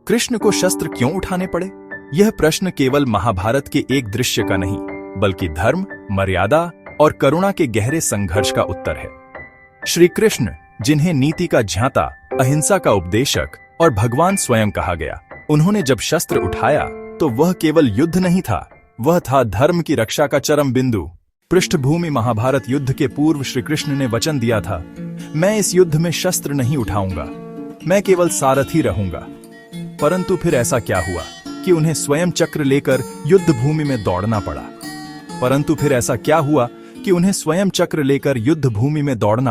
कृष्ण को शस्त्र क्यों उठाने पड़े? यह प्रश्न केवल महाभारत के एक दृश्य का नहीं, बल्कि धर्म, मर्यादा और करुणा के गहरे संघर्ष का उत्तर है। श्री कृष्ण, जिन्हें नीति का ज्ञाता, अहिंसा का उपदेशक और भगवान स्वयं कहा गया, उन्होंने जब शस्त्र उठाया तो वह केवल युद्ध नहीं था, वह था धर्म की रक्षा का चरम बिंदु। पृष्ठभूमि: महाभारत युद्ध के पूर्व श्री कृष्ण ने वचन दिया था, मैं इस युद्ध में शस्त्र नहीं उठाऊंगा, मैं केवल सारथी रहूंगा। परंतु फिर ऐसा क्या हुआ कि उन्हें स्वयं चक्र लेकर युद्ध भूमि में दौड़ना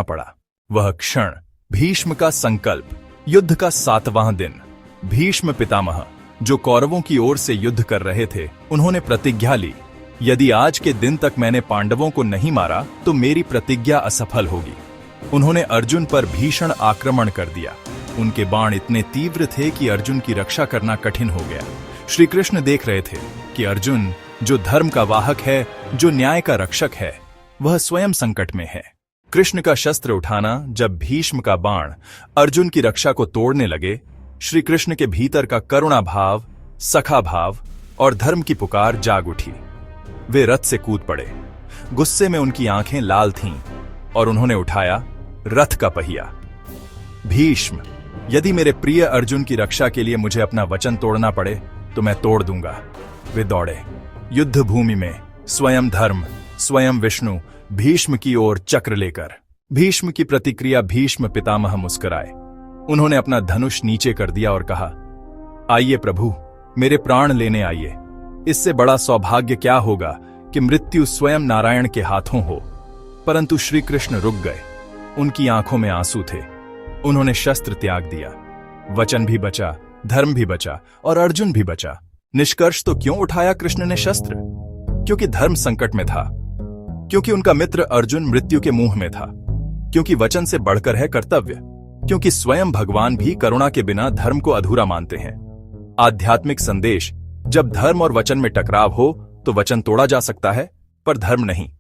पड़ा। वह क्षण, भीष्म का संकल्प, युद्ध का 7वां दिन। भीष्म पितामह, जो कौरवों की ओर से युद्ध कर रहे थे, उन्होंने प्रतिज्ञा ली, यदि आज के दिन तक मैंने पांडवों को नहीं मारा तो मेरी प्रतिज्ञा असफल होगी। उन्होंने अर्जुन पर भीषण आक्रमण कर दिया। उनके बाण इतने तीव्र थे कि अर्जुन की रक्षा करना कठिन हो गया। श्री कृष्ण देख रहे थे कि अर्जुन, जो धर्म का वाहक है, जो न्याय का रक्षक है, वह स्वयं संकट में है। कृष्ण का शस्त्र उठाना, जब भीष्म का बाण अर्जुन की रक्षा को तोड़ने लगे, श्री कृष्ण के भीतर का करुणा भाव, सखा भाव और धर्म की पुकार जाग उठी। वे रथ से कूद पड़े। गुस्से में उनकी आंखें लाल थीं और उन्होंने उठाया रथ का पहिया। भीष्म, यदि मेरे प्रिय अर्जुन की रक्षा के लिए मुझे अपना वचन तोड़ना पड़े तो मैं तोड़ दूंगा। वे दौड़े युद्ध भूमि में, स्वयं धर्म, स्वयं विष्णु, भीष्म की ओर चक्र लेकर। भीष्म की प्रतिक्रिया: भीष्म पितामह मुस्कुराए। उन्होंने अपना धनुष नीचे कर दिया और कहा, आइए प्रभु, मेरे प्राण लेने आइए। इससे बड़ा सौभाग्य क्या होगा कि मृत्यु स्वयं नारायण के हाथों हो। परंतु श्री कृष्ण रुक गए। उनकी आंखों में आंसू थे। उन्होंने शस्त्र त्याग दिया। वचन भी बचा, धर्म भी बचा और अर्जुन भी बचा। निष्कर्ष तो क्यों उठाया कृष्ण ने शस्त्र? क्योंकि धर्म संकट में था, क्योंकि उनका मित्र अर्जुन मृत्यु के मुंह में था, क्योंकि वचन से बढ़कर है कर्तव्य, क्योंकि स्वयं भगवान भी करुणा के बिना धर्म को अधूरा मानते हैं। आध्यात्मिक संदेश: जब धर्म और वचन में टकराव हो तो वचन तोड़ा जा सकता है, पर धर्म नहीं।